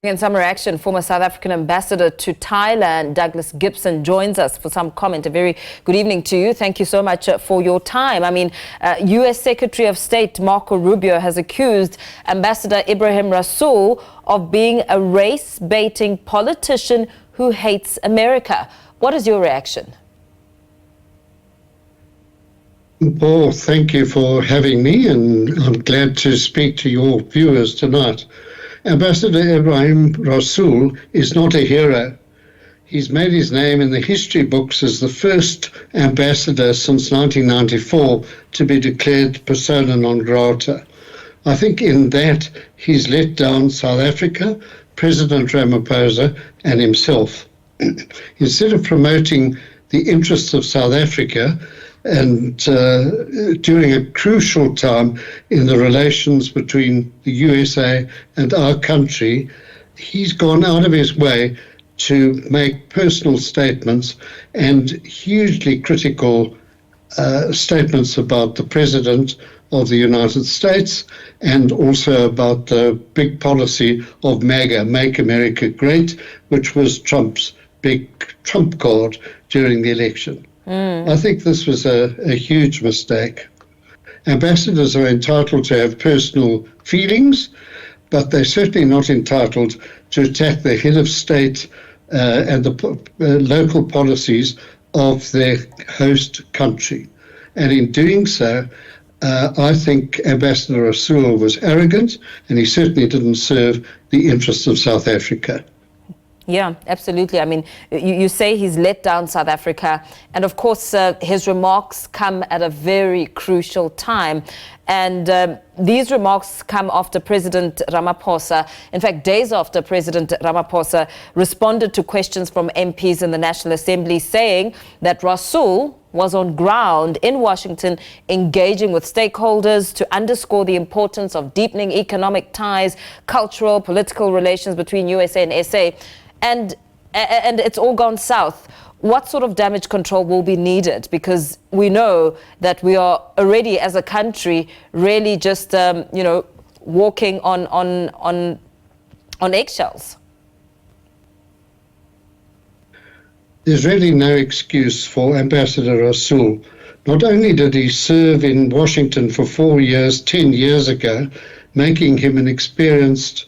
In some reaction, former South African ambassador to Thailand, Douglas Gibson, joins us for some comment. A very good evening to you. Thank you so much for your time. I mean, U.S. Secretary of State Marco Rubio has accused Ambassador Ibrahim Rasool of being a race-baiting politician who hates America. What is your reaction? Paul, thank you for having me, and I'm glad to speak to your viewers tonight. Ambassador Ibrahim Rasool is not a hero. He's made his name in the history books as the first ambassador since 1994 to be declared persona non grata. I think in that he's let down South Africa, President Ramaphosa, and himself. Instead of promoting the interests of South Africa, and during a crucial time in the relations between the USA and our country, he's gone out of his way to make personal statements and hugely critical statements about the President of the United States and also about the big policy of MAGA, Make America Great, which was Trump's big trump card during the election. I think this was a huge mistake. Ambassadors are entitled to have personal feelings, but they're certainly not entitled to attack the head of state and the local policies of their host country. And in doing so, I think Ambassador Rasool was arrogant, and he certainly didn't serve the interests of South Africa. Yeah, absolutely. I mean, you say he's let down South Africa, and of course his remarks come at a very crucial time. And these remarks come after President Ramaphosa, in fact, days after President Ramaphosa responded to questions from MPs in the National Assembly saying that Rasool was on ground in Washington engaging with stakeholders to underscore the importance of deepening economic ties, cultural, political relations between USA and SA. And it's all gone south. What sort of damage control will be needed? Because we know that we are already, as a country, really just walking on eggshells. There's really no excuse for Ambassador Rasool. Not only did he serve in Washington for 4 years, 10 years ago, making him an experienced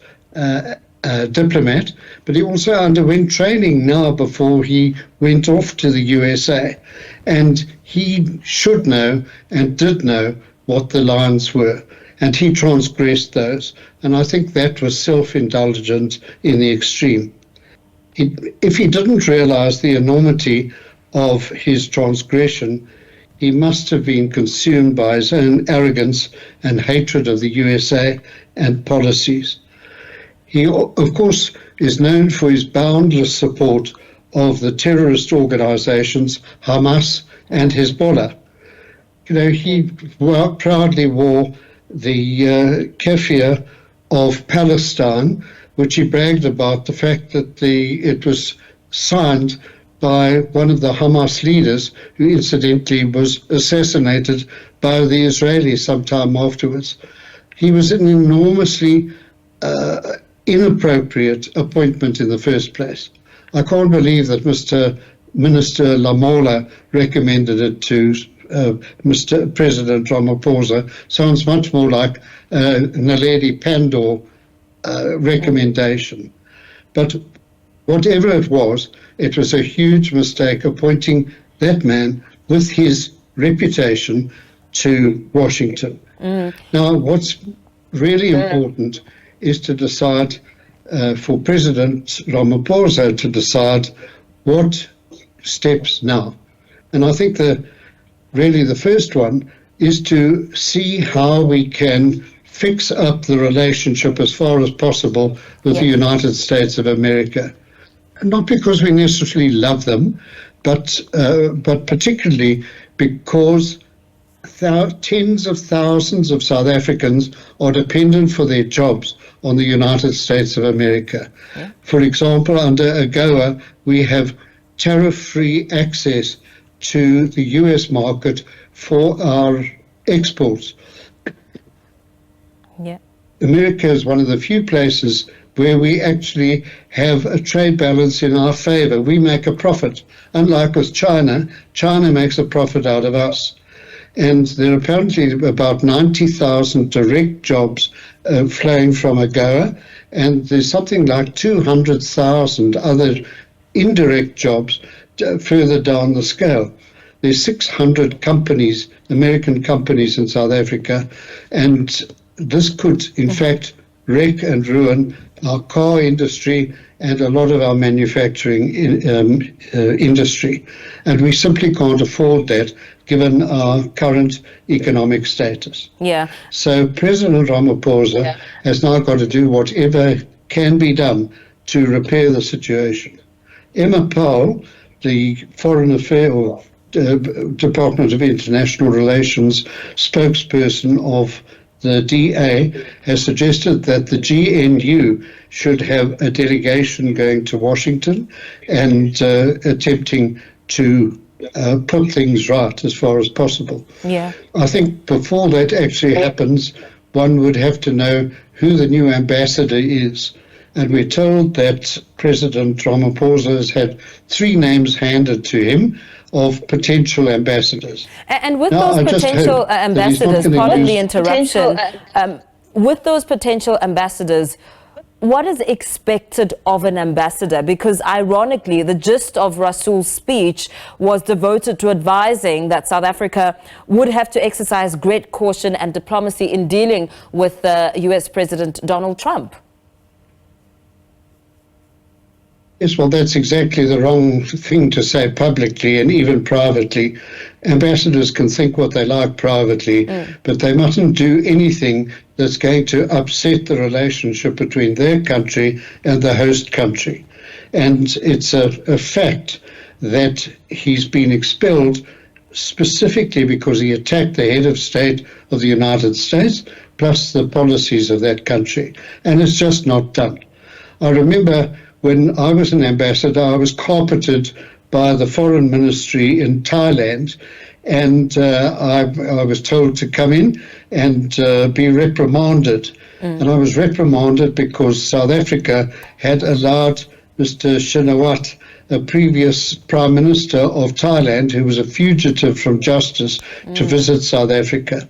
diplomat, but he also underwent training now before he went off to the USA. And he should know and did know what the lines were, and he transgressed those. And I think that was self-indulgent in the extreme. If he didn't realize the enormity of his transgression, he must have been consumed by his own arrogance and hatred of the USA and policies. He, of course, is known for his boundless support of the terrorist organizations Hamas and Hezbollah. You know, he proudly wore the keffiyeh of Palestine, which he bragged about the fact that it was signed by one of the Hamas leaders, who incidentally was assassinated by the Israelis sometime afterwards. He was an enormously inappropriate appointment in the first place. I can't believe that Mr. Minister Lamola recommended it to Mr. President Ramaphosa. Sounds much more like Naledi Pandor recommendation. But whatever it was a huge mistake appointing that man with his reputation to Washington. Now, what's really important is to decide for President Ramaphosa to decide what steps now. And I think really the first one is to see how we can fix up the relationship as far as possible with the United States of America. Not because we necessarily love them, but particularly because tens of thousands of South Africans are dependent for their jobs on the United States of America. Yeah. For example, under AGOA, we have tariff-free access to the US market for our exports. Yeah. America is one of the few places where we actually have a trade balance in our favor. We make a profit. Unlike with China, China makes a profit out of us. And there are apparently about 90,000 direct jobs flowing from AGOA, and there's something like 200,000 other indirect jobs further down the scale. There's 600 companies, American companies in South Africa, and this could, in fact, wreck and ruin our car industry and a lot of our manufacturing industry. And we simply can't afford that given our current economic status. Yeah. So President Ramaphosa has now got to do whatever can be done to repair the situation. Emma Powell, the Foreign Affairs or Department of International Relations spokesperson of the DA, has suggested that the GNU should have a delegation going to Washington and attempting to put things right as far as possible. Yeah. I think before that actually happens, one would have to know who the new ambassador is. And we're told that President Ramaphosa has had 3 names handed to him of potential ambassadors. And with those potential ambassadors, pardon the interruption, with those potential ambassadors, what is expected of an ambassador? Because ironically, the gist of Rasool's speech was devoted to advising that South Africa would have to exercise great caution and diplomacy in dealing with US President Donald Trump. Yes, well, that's exactly the wrong thing to say publicly and even privately. Ambassadors can think what they like privately, but they mustn't do anything that's going to upset the relationship between their country and the host country. And it's a fact that he's been expelled specifically because he attacked the head of state of the United States, plus the policies of that country. And it's just not done. I remember when I was an ambassador, I was carpeted by the foreign ministry in Thailand, and I was told to come in and be reprimanded. And I was reprimanded because South Africa had allowed Mr. Shinawatra, a previous Prime Minister of Thailand, who was a fugitive from justice, to visit South Africa.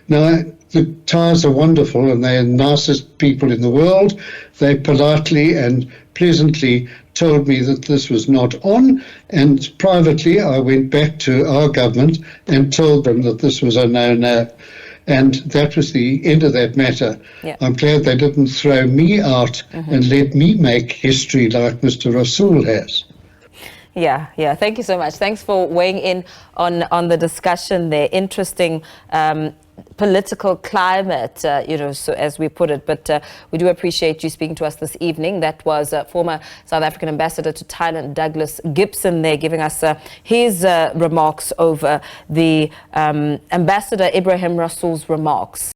Now, the Thais are wonderful and they're the nicest people in the world. They politely and pleasantly told me that this was not on, and privately I went back to our government and told them that this was a no-no. And that was the end of that matter. Yeah. I'm glad they didn't throw me out and let me make history like Mr. Rasool has. Yeah. Thank you so much. Thanks for weighing in on the discussion there. Interesting political climate, so as we put it. But we do appreciate you speaking to us this evening. That was former South African ambassador to Thailand, Douglas Gibson, there giving us his remarks over the Ambassador Ebrahim Rasool's remarks.